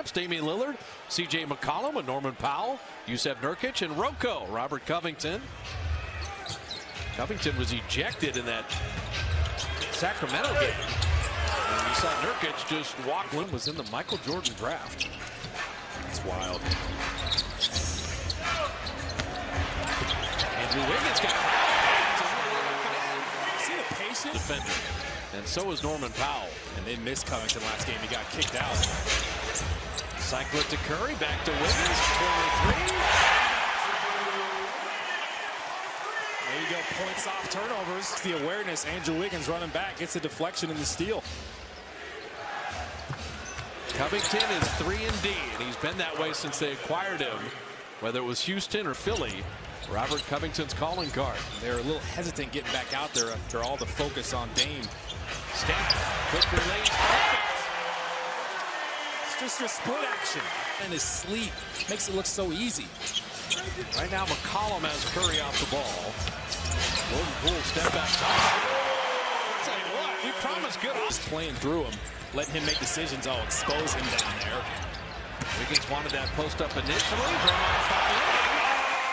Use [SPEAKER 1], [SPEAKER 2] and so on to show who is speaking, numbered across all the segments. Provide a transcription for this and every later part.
[SPEAKER 1] lineups: Damian Lillard, C.J. McCollum, and Norman Powell, Jusuf Nurkic, and Rocco, Robert Covington. Covington was ejected in that Sacramento game. And you saw Nurkic just walk. One was in the Michael Jordan draft.
[SPEAKER 2] It's wild.
[SPEAKER 1] Andrew Wiggins got
[SPEAKER 2] See the patience?
[SPEAKER 1] defender. And so is Norman Powell.
[SPEAKER 2] And they missed Covington last game. He got kicked out.
[SPEAKER 1] Cycle it to Curry, back to Wiggins, corner three.
[SPEAKER 2] There you go, points off turnovers. The awareness, Andrew Wiggins running back, gets a deflection in the steal.
[SPEAKER 1] Covington is 3-and-D, and he's been that way since they acquired him, whether it was Houston or Philly. Robert Covington's calling card.
[SPEAKER 2] They're a little hesitant getting back out there after all the focus on Dame.
[SPEAKER 1] Steph, quick release, perfect.
[SPEAKER 2] It's just your split action. And his sleep makes it look so easy.
[SPEAKER 1] Right now, McCollum has Curry off the ball. Jordan Poole step back top. Tell you what, we promised good.
[SPEAKER 2] Just playing through him, letting him make decisions. Oh, expose him down there.
[SPEAKER 1] Wiggins wanted that post up initially. Draymond fouled.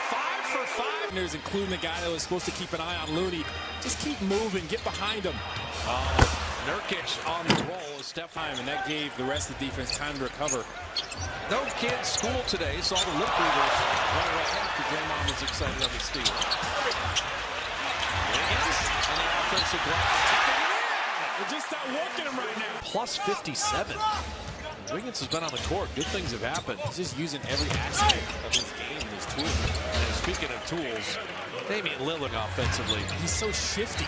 [SPEAKER 1] 5 for 5.
[SPEAKER 2] Including the guy that was supposed to keep an eye on Looney. Just keep moving, get behind him.
[SPEAKER 1] Nurkic on the roll is Steph.
[SPEAKER 2] And that gave the rest of the defense time to recover.
[SPEAKER 1] No kids school today, saw the lip readers run right after Draymond was excited on the steal. Wiggins on the offensive glass.
[SPEAKER 2] They're just not working him right now.
[SPEAKER 1] Plus 57. Wiggins has been on the court. Good things have happened.
[SPEAKER 2] He's just using every aspect of his game and his tools.
[SPEAKER 1] And speaking of tools, Damian Lillard offensively.
[SPEAKER 2] He's so shifty.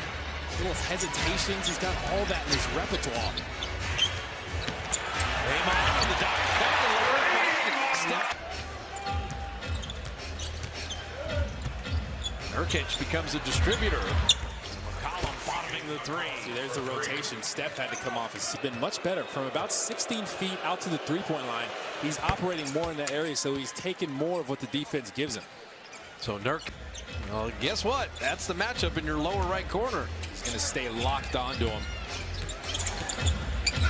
[SPEAKER 2] Little hesitations. He's got all that in his repertoire.
[SPEAKER 1] Draymond on the dive. Nurkic becomes a distributor. McCollum bottoming the three.
[SPEAKER 2] See, there's the rotation. Steph had to come off. He's been much better from about 16 feet out to the three-point line. He's operating more in that area, so he's taking more of what the defense gives him.
[SPEAKER 1] So well, guess what? That's the matchup in your lower right corner.
[SPEAKER 2] He's going to stay locked onto him.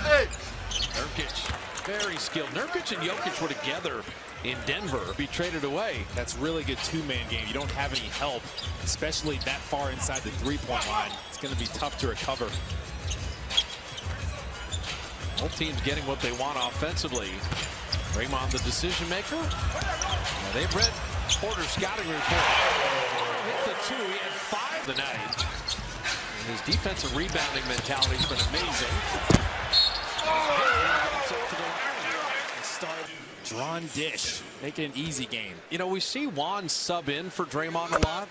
[SPEAKER 1] Hey. Nurkic, very skilled. Nurkic and Jokic were together in Denver. Be traded away.
[SPEAKER 2] That's really good two-man game. You don't have any help, especially that far inside the three-point line. It's going to be tough to recover.
[SPEAKER 1] Both teams getting what they want offensively. Draymond, the decision maker. Now, they've read Porter's scouting report. Hit the two. He had 5 tonight. And his defensive rebounding mentality has been amazing.
[SPEAKER 2] Drawn dish, making an easy game.
[SPEAKER 1] You know, we see Juan sub in for Draymond a lot.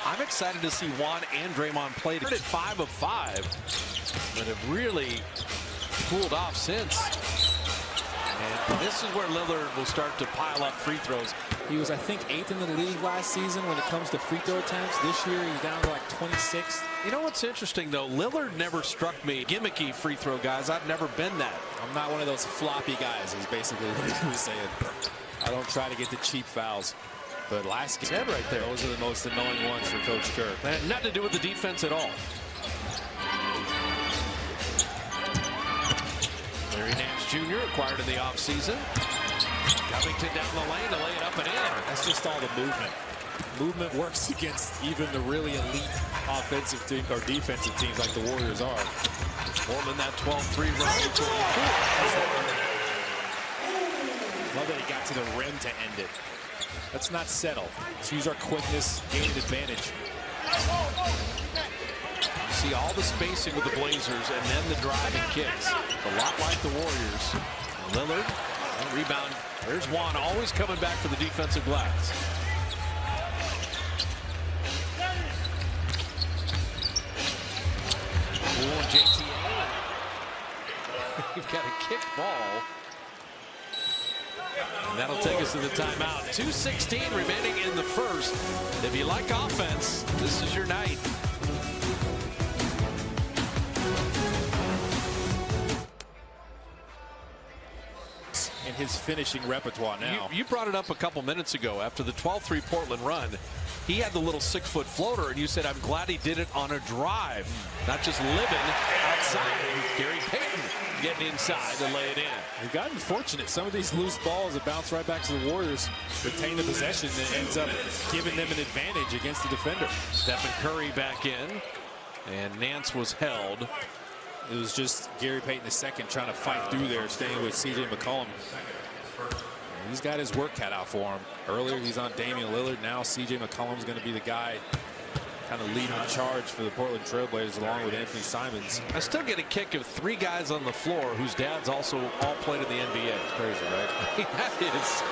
[SPEAKER 1] I'm excited to see Juan and Draymond play. They're at 5 of 5, but have really cooled off since. And this is where Lillard will start to pile up free throws.
[SPEAKER 2] He was, I think, 8th in the league last season when it comes to free throw attempts. This year, he's down to like 26th.
[SPEAKER 1] You know what's interesting, though? Lillard never struck me gimmicky free throw guys. I've never been that.
[SPEAKER 2] I'm not one of those floppy guys, is basically what he was saying. I don't try to get the cheap fouls. But last game,
[SPEAKER 1] right there.
[SPEAKER 2] Those are the most annoying ones for Coach Kerr.
[SPEAKER 1] That had nothing to do with the defense at all. Larry Nance Jr. acquired in the offseason. Covington down the lane to lay it up and in.
[SPEAKER 2] That's just all the movement. Movement works against even the really elite offensive team or defensive teams like the Warriors are.
[SPEAKER 1] Forming that 12-3 run.
[SPEAKER 2] Love that he got to the rim to end it. Let's not settle. Let's use our quickness, gain an advantage.
[SPEAKER 1] You see all the spacing with the Blazers and then the driving kicks. A lot like the Warriors. Lillard, rebound. There's Juan always coming back for the defensive glass. Poole and JTA. You've got a kick ball. And that'll take us to the timeout. 2:16 remaining in the first. If you like offense, this is your night.
[SPEAKER 2] In his finishing repertoire now.
[SPEAKER 1] You brought it up a couple minutes ago after the 12-3 Portland run. He had the little 6-foot floater, and you said, I'm glad he did it on a drive, not just living outside. Gary Payton getting inside to lay it in.
[SPEAKER 2] They've gotten fortunate. Some of these loose balls that bounce right back to the Warriors retain the possession and ends up giving them an advantage against the defender.
[SPEAKER 1] Stephen Curry back in, and Nance was held.
[SPEAKER 2] It was just Gary Payton II trying to fight through there, staying with C.J. McCollum. He's got his work cut out for him. Earlier, he's on Damian Lillard. Now, C.J. McCollum's going to be the guy kind of leading the charge for the Portland Trailblazers along with Anthony Simons.
[SPEAKER 1] I still get a kick of 3 guys on the floor whose dads also all played in the NBA.
[SPEAKER 2] It's crazy, right?
[SPEAKER 1] That is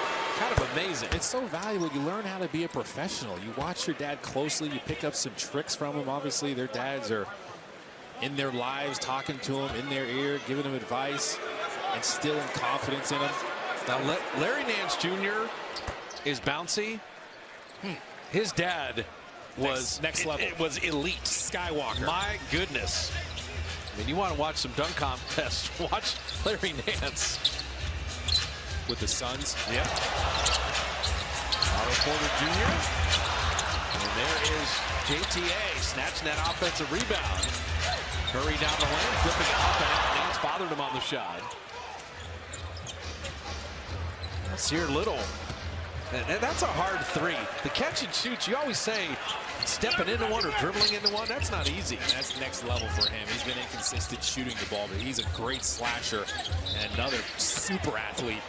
[SPEAKER 1] kind of amazing.
[SPEAKER 2] It's so valuable. You learn how to be a professional. You watch your dad closely. You pick up some tricks from him. Obviously, their dads are in their lives, talking to them in their ear, giving them advice, instilling confidence in them.
[SPEAKER 1] Now, Larry Nance Jr. is bouncy. His dad was
[SPEAKER 2] next level.
[SPEAKER 1] It was elite.
[SPEAKER 2] Skywalker.
[SPEAKER 1] My goodness. I mean, you want to watch some dunk contests. Watch Larry Nance.
[SPEAKER 2] With the Suns.
[SPEAKER 1] Yep. Otto Porter Jr. And there is JTA snatching that offensive rebound. Curry down the lane, flipping it up and out. Nance bothered him on the shot. Sear Little. And that's a hard 3. The catch and shoots, you always say stepping into one or dribbling into one, that's not easy.
[SPEAKER 2] And that's next level for him. He's been inconsistent shooting the ball, but he's a great slasher and another super athlete.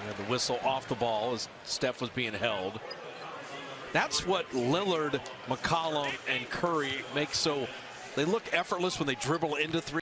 [SPEAKER 1] And the whistle off the ball as Steph was being held. That's what Lillard, McCollum, and Curry make so they look effortless when they dribble into 3.